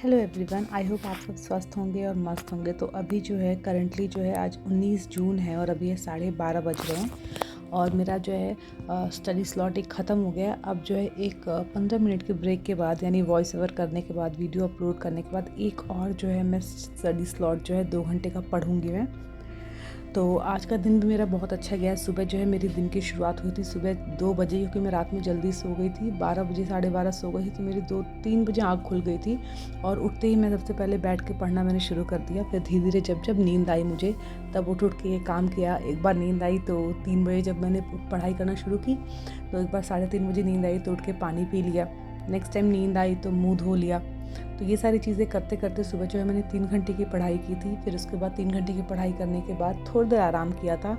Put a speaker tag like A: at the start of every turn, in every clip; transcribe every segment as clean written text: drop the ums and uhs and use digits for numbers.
A: Hello everyone, I hope आप सब स्वस्थ होंगे और मस्त होंगे। तो अभी जो है करंटली जो है आज 19 जून है और अभी है 12:30 बज रहे हैं और मेरा जो है स्टडी स्लॉट एक ख़त्म हो गया। अब जो है एक 15 मिनट के ब्रेक के बाद यानी वॉइस ओवर करने के बाद, वीडियो अपलोड करने के बाद एक और जो है मैं स्टडी स्लॉट जो है 2 घंटे का पढ़ूँगी मैं। तो आज का दिन भी मेरा बहुत अच्छा गया। सुबह जो है मेरी दिन की शुरुआत हुई थी सुबह 2 बजे, क्योंकि मैं रात में जल्दी सो गई थी। 12 बजे 12:30 सो गई थी तो मेरी 2-3 बजे आँख खुल गई थी और उठते ही मैं सबसे पहले बैठ के पढ़ना मैंने शुरू कर दिया। फिर धीरे धीरे जब नींद आई मुझे, तब उठ के ये काम किया। एक बार नींद आई तो 3 बजे जब मैंने पढ़ाई करना शुरू की तो एक बार 3:30 बजे नींद आई तो उठ के पानी पी लिया। नेक्स्ट टाइम नींद आई तो मुँह धो लिया। तो ये सारी चीज़ें करते करते सुबह जो है मैंने 3 घंटे की पढ़ाई की थी। फिर उसके बाद 3 घंटे की पढ़ाई करने के बाद थोड़ी देर आराम किया था।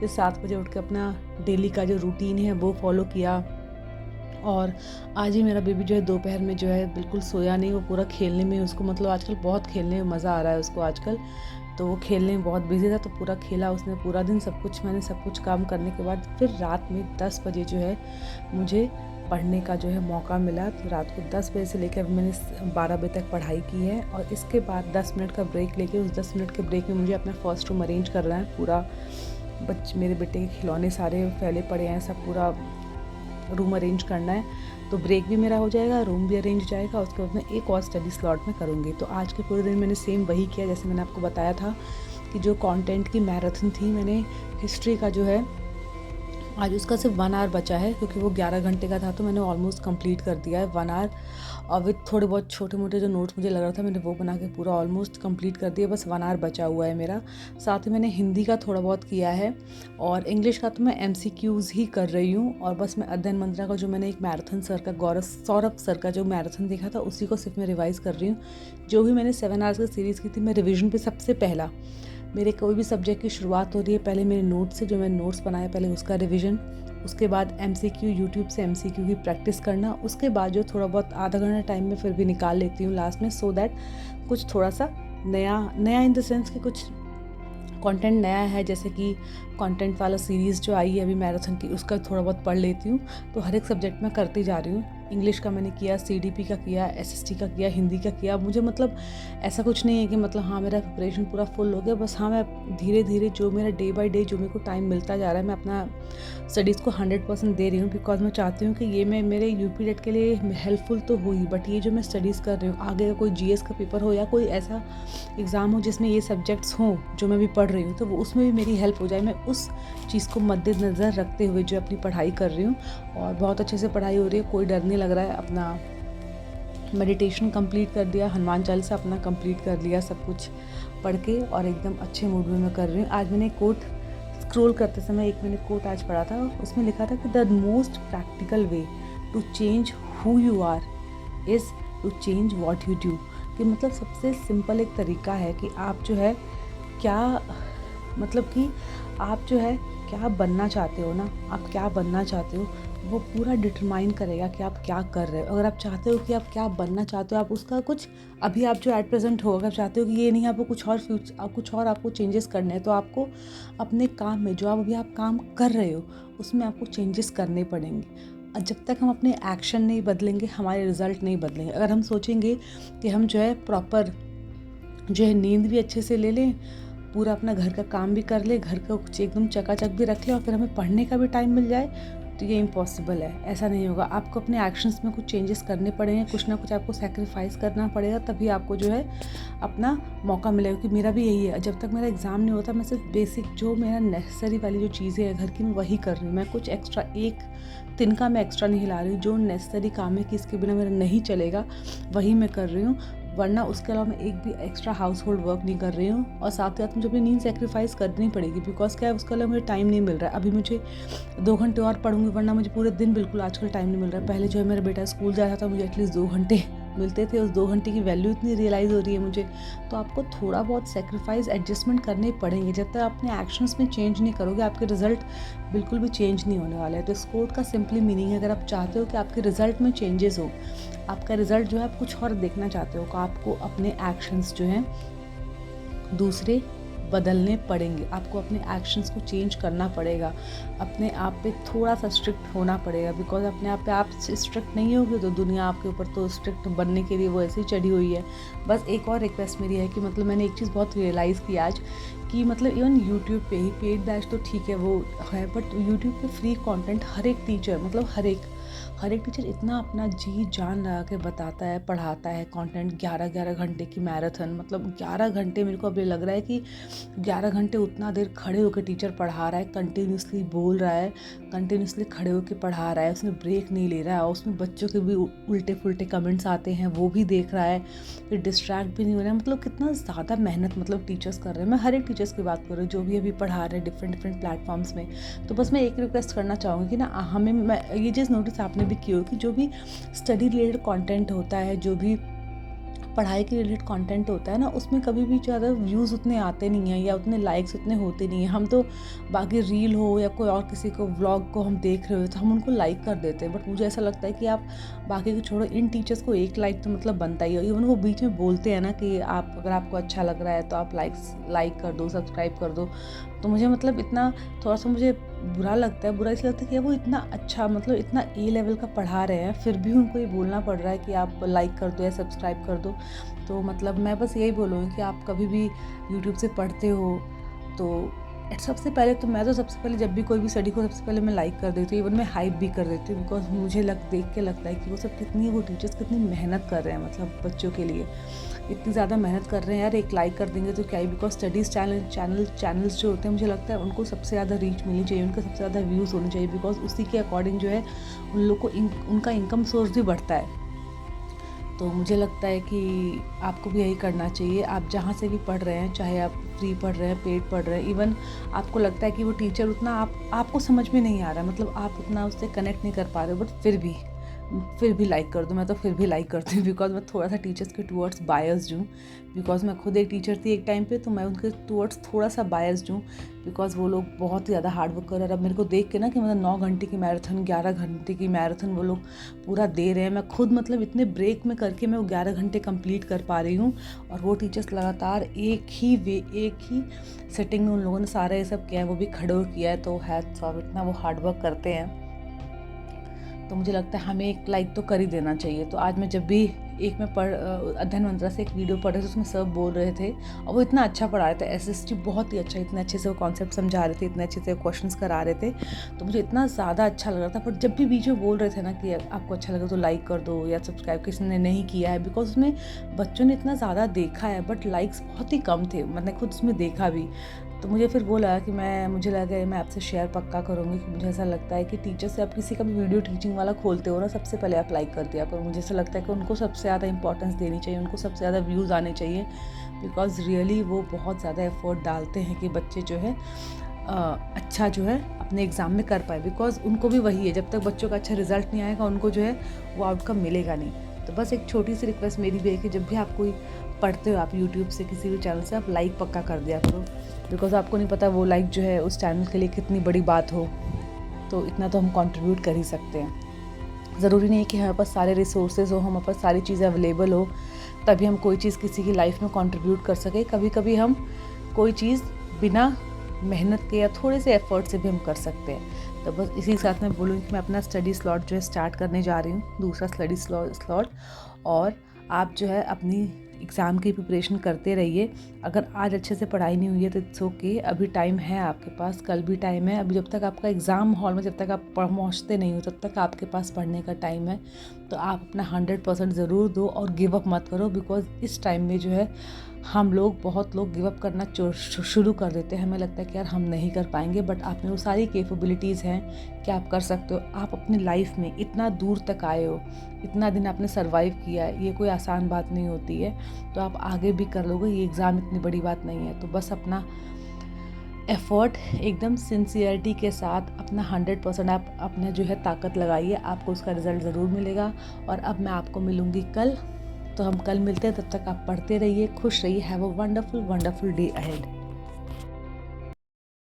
A: फिर 7 बजे उठ के अपना डेली का जो रूटीन है वो फॉलो किया। और आज ही मेरा बेबी जो है दोपहर में जो है बिल्कुल सोया नहीं, वो पूरा खेलने में, उसको मतलब आजकल बहुत खेलने में मज़ा आ रहा है उसको आजकल। तो वो खेलने में बहुत बिजी था तो पूरा खेला उसने पूरा दिन। मैंने सब कुछ काम करने के बाद फिर रात में 10 बजे जो है मुझे पढ़ने का जो है मौका मिला। तो रात को 10 बजे से लेकर मैंने 12 बजे तक पढ़ाई की है और इसके बाद 10 मिनट का ब्रेक लेके उस 10 मिनट के ब्रेक में मुझे अपना फर्स्ट रूम अरेंज करना है। पूरा मेरे बेटे के खिलौने सारे फैले पड़े हैं, सब पूरा रूम अरेंज करना है। तो ब्रेक भी मेरा हो जाएगा, रूम भी अरेंज हो जाएगा। उसके बाद मैं एक और स्टडी स्लॉट में करूँगी। तो आज के पूरे दिन मैंने सेम वही किया जैसे मैंने आपको बताया था कि जो कंटेंट की मैराथन थी, मैंने हिस्ट्री का जो है आज उसका सिर्फ 1 आवर बचा है, क्योंकि वो 11 घंटे का था तो मैंने ऑलमोस्ट कंप्लीट कर दिया है 1 आवर। और विद थोड़े बहुत छोटे मोटे जो नोट्स मुझे लग रहा था मैंने वो बना के पूरा ऑलमोस्ट कंप्लीट कर दिया। बस 1 आवर बचा हुआ है मेरा। साथ ही मैंने हिंदी का थोड़ा बहुत किया है और इंग्लिश का तो मैं MCQs ही कर रही हूँ। और बस मैं अध्ययन मंत्रा का जो मैंने एक मैराथन सर का, सौरभ सर का जो मैराथन देखा था उसी को सिर्फ मैं रिवाइज़ कर रही हूँ। जो भी मैंने 7 आवर्स की सीरीज़ की थी, मैं रिविजन पे सबसे पहला, मेरे कोई भी सब्जेक्ट की शुरुआत हो रही है पहले मेरे नोट्स से, जो मैंने नोट्स बनाए पहले उसका रिवीजन, उसके बाद MCQ, यूट्यूब से MCQ की प्रैक्टिस करना, उसके बाद जो थोड़ा बहुत आधा घंटा टाइम में फिर भी निकाल लेती हूँ लास्ट में, सो दैट कुछ थोड़ा सा नया इन द सेंस कि कुछ कंटेंट नया है। जैसे कि कंटेंट वाला सीरीज़ जो आई है अभी मैराथन की, उसका थोड़ा बहुत पढ़ लेती हूँ। तो हर एक सब्जेक्ट में करती जा रही हूँ। इंग्लिश का मैंने किया, CDP का किया, SST का किया, हिंदी का किया। मुझे मतलब ऐसा कुछ नहीं है कि मतलब हाँ मेरा प्रिपरेशन पूरा फुल हो गया। बस हाँ, मैं धीरे धीरे जो मेरा डे बाय डे जो मेरे को टाइम मिलता जा रहा है, मैं अपना स्टडीज़ को 100% दे रही हूँ। बिकॉज मैं चाहती हूँ कि ये मैं मेरे UP टेट के लिए हेल्पफुल तो हो ही, बट ये जो मैं स्टडीज़ कर रही हूँ, आगे का कोई GS का पेपर हो या कोई ऐसा एग्ज़ाम हो जिसमें ये सब्जेक्ट्स हों जो मैं भी पढ़ रही हूँ, तो वो उसमें भी मेरी हेल्प हो जाए। मैं उस चीज़ को मद्देनज़र रखते हुए जो अपनी पढ़ाई कर रही हूँ, और बहुत अच्छे से पढ़ाई हो रही है, कोई डर नहीं लग रहा है। अपना मेडिटेशन कंप्लीट कर दिया, हनुमान चालीसा अपना कंप्लीट कर लिया सब कुछ पढ़ के, और एकदम अच्छे मूड में मैं कर रही हूँ। आज मैंने कोट स्क्रॉल करते समय एक मैंने कोट आज पढ़ा था, उसमें लिखा था कि the most practical way to change who you are is to change what you do. कि मतलब सबसे सिंपल एक तरीका है कि आप जो है क्या, मतलब कि आप जो है क्या बनना चाहते हो ना, आप क्या बनना चाहते हो वो पूरा डिटरमाइन करेगा कि आप क्या कर रहे हो। अगर आप चाहते हो कि आप क्या बनना चाहते हो, आप उसका कुछ अभी आप जो एट प्रेजेंट हो, अगर चाहते हो कि ये नहीं, आपको कुछ और आपको चेंजेस करने हैं, तो आपको अपने काम में जो आप काम कर रहे हो उसमें आपको चेंजेस करने पड़ेंगे। जब तक हम अपने एक्शन नहीं बदलेंगे हमारे रिज़ल्ट नहीं बदलेंगे। अगर हम सोचेंगे कि हम जो है प्रॉपर जो है नींद भी अच्छे से ले लें, पूरा अपना घर का काम भी कर ले, घर का कुछ एकदम चकाचक भी रख ले, और फिर हमें पढ़ने का भी टाइम मिल जाए, तो ये इम्पॉसिबल है, ऐसा नहीं होगा। आपको अपने एक्शंस में कुछ चेंजेस करने पड़ेंगे, कुछ ना कुछ आपको सेक्रीफाइस करना पड़ेगा, तभी आपको जो है अपना मौका मिलेगा। कि मेरा भी यही है, जब तक मेरा एग्ज़ाम नहीं होता मैं सिर्फ बेसिक जो मेरा नेसेसरी वाली जो चीज़ें हैं घर की, मैं वही कर रही हूँ। मैं कुछ एक्स्ट्रा एक तिनका मैं एक्स्ट्रा नहीं ला रही हूँ। जो नेसेसरी काम है कि इसके बिना मेरा नहीं चलेगा वही मैं कर रही हूँ, वरना उसके अलावा मैं एक भी एक्स्ट्रा हाउस होल्ड वर्क नहीं कर रही हूँ। और साथ ही साथ मुझे अपनी नींद सेक्रीफाइस करनी पड़ेगी, बिकॉज क्या है, उसके अलावा मुझे टाइम नहीं मिल रहा है। अभी मुझे 2 घंटे और पढ़ूंगी, वरना मुझे पूरे दिन बिल्कुल आजकल टाइम नहीं मिल रहा है। पहले जो है मेरा बेटा स्कूल जाता था, मुझे एटलीस्ट 2 घंटे मिलते थे, उस 2 घंटे की वैल्यू इतनी रियलाइज़ हो रही है मुझे। तो आपको थोड़ा बहुत सेक्रीफाइस एडजस्टमेंट करने पड़ेंगे। जब तक अपने एक्शंस में चेंज नहीं करोगे, आपके रिजल्ट बिल्कुल भी चेंज नहीं होने वाले हैं। तो इस कोट का सिंपली मीनिंग है, अगर आप चाहते हो कि आपके रिजल्ट में चेंजेस हो, आपका रिजल्ट जो है आप कुछ और देखना चाहते हो, तो आपको अपने एक्शंस जो हैं दूसरे बदलने पड़ेंगे, आपको अपने एक्शंस को चेंज करना पड़ेगा, अपने आप पे थोड़ा सा स्ट्रिक्ट होना पड़ेगा। बिकॉज अपने आप पे आप स्ट्रिक्ट नहीं होगे तो दुनिया आपके ऊपर तो स्ट्रिक्ट बनने के लिए वो ऐसे ही चढ़ी हुई है। बस एक और रिक्वेस्ट मेरी है कि मतलब मैंने एक चीज़ बहुत रियलाइज़ की आज कि मतलब इवन यूट्यूब पे ही पेड बैच तो ठीक है वो है, बट यूट्यूब पे फ्री कंटेंट हर एक टीचर मतलब हर एक टीचर इतना अपना जी जान लगा के बताता है, पढ़ाता है कंटेंट। 11-11 घंटे की मैराथन, मतलब 11 घंटे मेरे को अब ये लग रहा है कि 11 घंटे उतना देर खड़े होकर टीचर पढ़ा रहा है, कंटिन्यूसली बोल रहा है, कंटिन्यूसली खड़े होकर पढ़ा रहा है, उसमें ब्रेक नहीं ले रहा है। और उसमें बच्चों के भी उल्टे फुल्टे कमेंट्स आते हैं, वो भी देख रहा है, फिर डिस्ट्रैक्ट भी नहीं हो रहा है। मतलब कितना ज़्यादा मेहनत मतलब टीचर्स कर रहे हैं। मैं हर एक टीचर्स की बात कर रही हूँ जो भी अभी पढ़ा रहे हैं डिफरेंट प्लेटफॉर्म्स में। तो बस मैं एक रिक्वेस्ट करना चाहूँगी कि ना हमें, मैं ये चीज़ नोटिस आपने भी की हो कि जो भी स्टडी रिलेटेड कंटेंट होता है, जो भी पढ़ाई के रिलेटेड कंटेंट होता है ना, उसमें कभी भी ज़्यादा व्यूज़ उतने आते नहीं हैं या उतने लाइक्स उतने होते नहीं हैं। हम तो बाकी रील हो या कोई और किसी को व्लॉग को हम देख रहे हो तो हम उनको लाइक कर देते हैं। बट मुझे ऐसा लगता है कि आप बाकी को छोड़ो, इन टीचर्स को एक लाइक तो मतलब बनता ही है। इवन वो बीच में बोलते हैं ना कि आप अगर आपको अच्छा लग रहा है तो आप लाइक कर दो, सब्सक्राइब कर दो। तो मुझे मतलब इतना थोड़ा सा मुझे बुरा लगता है, बुरा इसलिए लगता है कि वो इतना अच्छा मतलब इतना ए लेवल का पढ़ा रहे हैं, फिर भी उनको ये बोलना पड़ रहा है कि आप लाइक कर दो या सब्सक्राइब कर दो। तो मतलब मैं बस यही बोलूँगी कि आप कभी भी यूट्यूब से पढ़ते हो तो सबसे पहले तो मैं तो सबसे पहले जब भी कोई भी स्टडी को सबसे पहले मैं लाइक कर देती हूँ, इवन मैं हाइप भी कर देती हूँ। बिकॉज मुझे देख के लगता है कि वो टीचर्स कितनी मेहनत कर रहे हैं, मतलब बच्चों के लिए इतनी ज़्यादा मेहनत कर रहे हैं यार। एक लाइक कर देंगे तो क्या ही, बिकॉज स्टडीज़ चैनल्स जो होते हैं मुझे लगता है उनको सबसे ज़्यादा रीच मिलनी चाहिए, उनके सबसे ज़्यादा व्यूज़ होने चाहिए। बिकॉज उसी के अकॉर्डिंग जो है उन लोग को उनका इनकम सोर्स भी बढ़ता है। तो मुझे लगता है कि आपको भी यही करना चाहिए। आप जहाँ से भी पढ़ रहे हैं, चाहे आप फ्री पढ़ रहे हैं, पेड पढ़ रहे हैं, इवन आपको लगता है कि वो टीचर उतना आपको समझ में नहीं आ रहा है, मतलब आप उतना उससे कनेक्ट नहीं कर पा रहे हो, बट फिर भी लाइक कर दो। मैं तो फिर भी लाइक करती हूँ बिकॉज मैं थोड़ा सा टीचर्स के टूवर्ड्स बायस्ड हूँ। बिकॉज मैं खुद एक टीचर थी एक टाइम पे, तो मैं उनके टूवर्ड्स थोड़ा सा बायस्ड हूँ। बिकॉज वो लोग बहुत ही ज़्यादा हार्ड वर्क कर रहे हैं। अब मेरे को देख के ना कि मतलब 9 घंटे की मैराथन, 11 घंटे की मैराथन वो लोग पूरा दे रहे हैं। मैं खुद मतलब इतने ब्रेक में करके मैं वो 11 घंटे कंप्लीट कर पा रही हूँ। और वो टीचर्स लगातार एक ही सेटिंग में उन लोगों ने सारा ये सब किया है, वो भी खड़े हो किया है। तो हैट्स ऑफ, इतना वो हार्ड वर्क करते हैं। तो मुझे लगता है हमें एक लाइक तो कर ही देना चाहिए। तो आज मैं जब भी एक मैं अध्ययन मंत्रा से एक वीडियो पढ़ रहे थे, उसमें सब बोल रहे थे और वो इतना अच्छा पढ़ा रहे थे, एसएसटी बहुत ही अच्छा, इतने अच्छे से वो कॉन्सेप्ट समझा रहे थे, इतने अच्छे से क्वेश्चंस करा रहे थे, तो मुझे इतना ज़्यादा अच्छा लग रहा था। पर जब भी बीच में बोल रहे थे ना कि आपको अच्छा लगे तो लाइक कर दो या सब्सक्राइब, किसी ने नहीं किया है, बिकॉज उसमें बच्चों ने इतना ज़्यादा देखा है बट लाइक्स बहुत ही कम थे, मैंने खुद उसमें देखा भी। तो मुझे फिर वो लगा कि मुझे लगा मैं आपसे शेयर पक्का करूँगी कि मुझे ऐसा लगता है कि टीचर से आप किसी का भी वीडियो टीचिंग वाला खोलते हो ना, सबसे पहले आप लाइक कर दिया करो। मुझे ऐसा लगता है कि उनको सबसे ज़्यादा इंपॉर्टेंस देनी चाहिए, उनको सबसे ज़्यादा व्यूज़ आने चाहिए। बिकॉज रियली वो बहुत ज़्यादा एफर्ट डालते हैं कि बच्चे जो है अच्छा जो है अपने एग्ज़ाम में कर पाए। बिकॉज उनको भी वही है, जब तक बच्चों का अच्छा रिजल्ट नहीं आएगा उनको जो है वो आउटकम मिलेगा नहीं। तो बस एक छोटी सी रिक्वेस्ट मेरी भी है कि जब भी आप कोई पढ़ते हो आप यूट्यूब से किसी भी चैनल से, आप लाइक पक्का कर दिया करो। बिकॉज आपको नहीं पता वो लाइक जो है उस चैनल के लिए कितनी बड़ी बात हो। तो इतना तो हम कंट्रीब्यूट कर ही सकते हैं। ज़रूरी नहीं है कि हमारे पास सारे रिसोर्सेज हो, हमारे पास सारी चीज़ें अवेलेबल हो तभी हम कोई चीज़ किसी की लाइफ में कंट्रीब्यूट कर सके। कभी कभी हम कोई चीज़ बिना मेहनत के या थोड़े से एफर्ट से भी हम कर सकते हैं। तो बस इसी के साथ मैं बोलूँगी कि मैं अपना स्टडी स्लॉट जो है स्टार्ट करने जा रही हूँ, दूसरा स्टडी स्लॉट। और आप जो है अपनी एग्ज़ाम की प्रिपरेशन करते रहिए। अगर आज अच्छे से पढ़ाई नहीं हुई है तो इट्स ओके, अभी टाइम है आपके पास, कल भी टाइम है। अभी जब तक आपका एग्ज़ाम हॉल में जब तक आप पहुँचते नहीं हो तब तक आपके पास पढ़ने का टाइम है। तो आप अपना 100% ज़रूर दो और गिव अप मत करो। बिकॉज इस टाइम में जो है बहुत लोग गिव अप करना शुरू कर देते हैं। हमें लगता है कि यार हम नहीं कर पाएंगे, बट आप में वो सारी कैपेबिलिटीज़ हैं कि आप कर सकते हो। आप अपनी लाइफ में इतना दूर तक आए हो, इतना दिन आपने सर्वाइव किया है, ये कोई आसान बात नहीं होती है। तो आप आगे भी कर लोगे, ये एग्ज़ाम इतनी बड़ी बात नहीं है। तो बस अपना एफ़र्ट एकदम सिंसियरिटी के साथ अपना 100% आप अपना जो है ताकत लगाइए, आपको उसका रिज़ल्ट ज़रूर मिलेगा। और अब मैं आपको मिलूँगी कल, तो हम कल मिलते हैं। तब तक आप पढ़ते रहिए, खुश रहिए। Have a wonderful day ahead.